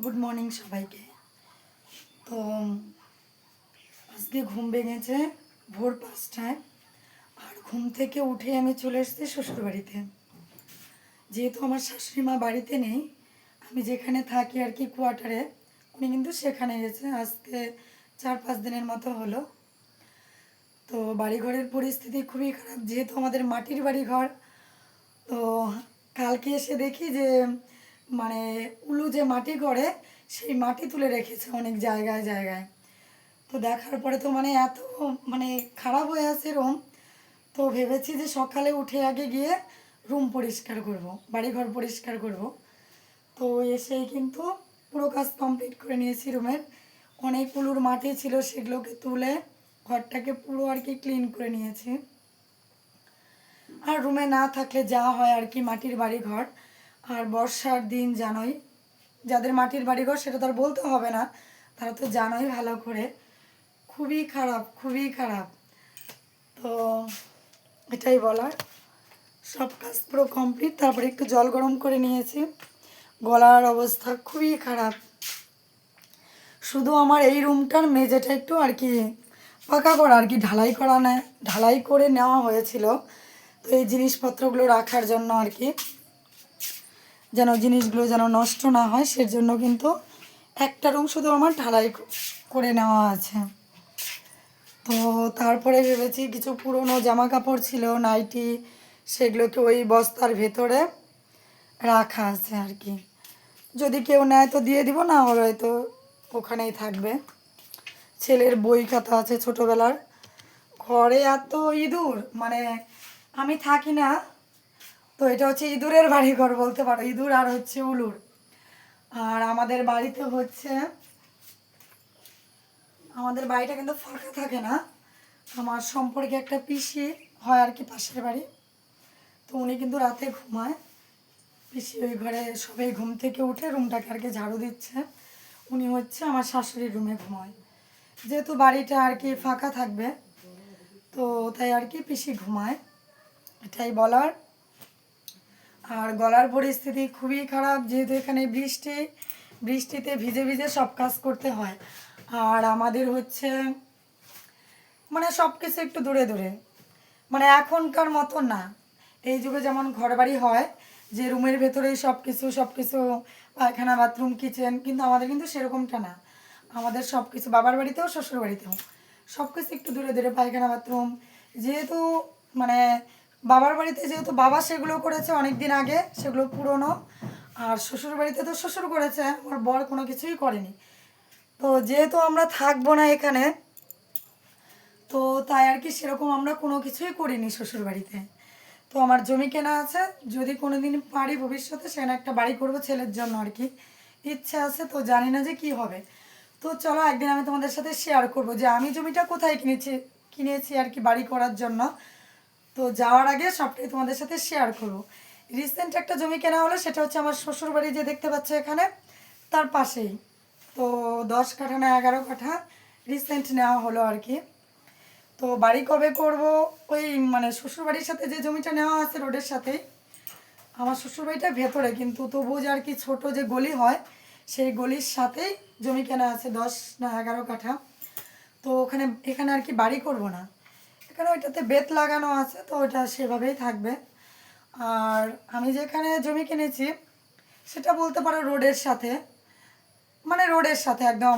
Good morning সবাইকে। তো আজকে ঘুম ভেঙেছে ভোর 5টায়, আর ঘুম থেকে উঠে আমি চলে এসেছি শ্বশুরবাড়িতে। যেহেতু আমার শাশুড়ি মা বাড়িতে নেই, আমি যেখানে থাকি আর কি কোয়ার্টারে, উনি কিন্তু সেখানে গেছে। আজকে 4-5 দিনের মতো হলো। তো বাড়িঘরের পরিস্থিতি খুবই খারাপ, যেহেতু আমাদের মাটির বাড়িঘর। তো কালকে এসে দেখি যে মানে উলু যে মাটি করে সেই মাটি তুলে রেখেছে অনেক জায়গায় জায়গায়। তো দেখার পরে তো মানে এত মানে খারাপ হয়ে আছে রুম। তো ভেবেছি যে সকালে উঠে আগে গিয়ে রুম পরিষ্কার করব, বাড়িঘর পরিষ্কার করব। তো এসেই কিন্তু পুরো কাজ কমপ্লিট করে নিয়েছি রুমের। অনেক উলুর মাটি ছিল, সেগুলোকে তুলে ঘরটাকে পুরো আর কি ক্লিন করে নিয়েছি। আর রুমে না থাকলে যা হয় আর কি, মাটির বাড়ি ঘর। আর বর্ষার দিন জানোই, যাদের মাটির বাড়ি ঘর সেটা তো আর বলতে হবে না, তারা তো জানোই ভালো করে, খুবই খারাপ খুবই খারাপ। তো এটাই বলার। সব কাজ পুরো কমপ্লিট, তারপরে একটু জল গরম করে নিয়েছি। গলার অবস্থা খুবই খারাপ। শুধু আমার এই রুমটার মেঝেটা একটু আর কি পাকা করা, আর কি ঢালাই করে নেওয়া হয়েছিল। তো এই জিনিসপত্রগুলো রাখার জন্য আর কি, যেন জিনিসগুলো যেন নষ্ট না হয়, সেজন্য কিন্তু একটা রুম শুধু আমার ঢালাই করে নেওয়া আছে। তো তারপরে ভেবেছি কিছু পুরনো জামা কাপড় ছিল, নাইটি, সেগুলোকে ওই বস্তার ভেতরে রাখা আছে আর কি। যদি কেউ নেয় তো দিয়ে দিব, না হলে হয়তো ওখানেই থাকবে। ছেলের বই খাতা আছে ছোটোবেলার। ঘরে এত ইঁদুর, মানে আমি থাকি না, তো এটা হচ্ছে ইঁদুরের বাড়িঘর বলতে পারো, ইঁদুর আর হচ্ছে উলুর। আর আমাদের বাড়িটা কিন্তু ফাঁকা থাকে না। আমার সম্পর্কে একটা পিসি হয় আর কি পাশের বাড়ি, তো উনি কিন্তু রাতে ঘুমায়। পিসি ওই ঘরে সবাই ঘুম থেকে উঠে রুমটাকে আর কি ঝাড়ু দিচ্ছে, উনি হচ্ছে আমার শাশুড়ির রুমে ঘুমায়। যেহেতু বাড়িটা আর কি ফাঁকা থাকবে, তো তাই আর কি পিসি ঘুমায়, এটাই বলার। আর গলার পরিস্থিতি খুবই খারাপ, যেহেতু এখানে বৃষ্টিতে ভিজে ভিজে সব কাজ করতে হয়। আর আমাদের হচ্ছে মানে সব কিছু একটু দূরে দূরে, মানে এখনকার মতো না। এই যুগে যেমন ঘরবাড়ি হয় যে রুমের ভেতরেই সব কিছু পায়খানা, বাথরুম, কিচেন, কিন্তু আমাদের কিন্তু সেরকমটা না। আমাদের সব কিছু বাবার বাড়িতেও শ্বশুর বাড়িতেও সব কিছু একটু দূরে দূরে পায়খানা, বাথরুম। যেহেতু মানে বাবার বাড়িতে যেহেতু বাবা সেগুলো করেছে অনেক দিন আগে, সেগুলো পুরনো। আর শ্বশুর বাড়িতে তো শ্বশুর করেছে, আমার বর কোনো কিছুই করেনি। তো যেহেতু আমরা থাকবো না এখানে, তো তাই আর কি সেরকম আমরা কোনো কিছুই করিনি শ্বশুরবাড়িতে। তো আমার জমি কেনা আছে, যদি কোনো দিন পারি ভবিষ্যতে সেখানে একটা বাড়ি করব ছেলের জন্য আর কি, ইচ্ছা আছে। তো জানি না যে কি হবে। তো চলো একদিন আমি তোমাদের সাথে শেয়ার করব যে আমি জমিটা কোথায় কিনেছি আর কি বাড়ি করার জন্য। তো যাওয়ার আগে সবটাই তোমাদের সাথে শেয়ার করব। রিসেন্ট একটা জমি কেনা হলো, সেটা হচ্ছে আমার শ্বশুরবাড়ি যে দেখতে পাচ্ছ এখানে, তার পাশেই। তো 10 কাঠা না 11 কাঠা রিসেন্ট নেওয়া হলো আর কি। তো বাড়ি কবে করব, ওই মানে শ্বশুরবাড়ির সাথে যে জমিটা নেওয়া আছে রোডের সাথেই, আমার শ্বশুরবাড়িটা ভেতরে, কিন্তু তবুও যে আর কি ছোটো যে গলি হয়, সেই গলির সাথেই জমি কেনা আছে 10 না 11 কাঠা। তো এখানে আর কি বাড়ি করব না, এখানে ওইটাতে বেত লাগানো আছে, তো ওইটা সেভাবেই থাকবে। আর আমি যেখানে জমি কিনেছি সেটা বলতে পারো রোডের সাথে, মানে রোডের সাথে একদম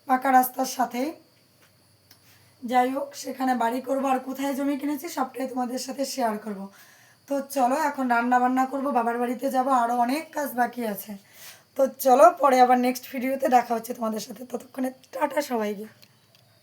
পাকা রাস্তার সাথেই। যাই হোক, সেখানে বাড়ি করবো। আর কোথায় জমি কিনেছি সবটাই তোমাদের সাথে শেয়ার করব। তো চলো এখন রান্না বান্না করব, বাবার বাড়িতে যাব, আরও অনেক কাজ বাকি আছে। তো চলো পরে আবার নেক্সট ভিডিওতে দেখা হচ্ছে তোমাদের সাথে, ততক্ষণে টাটা সবাইকে।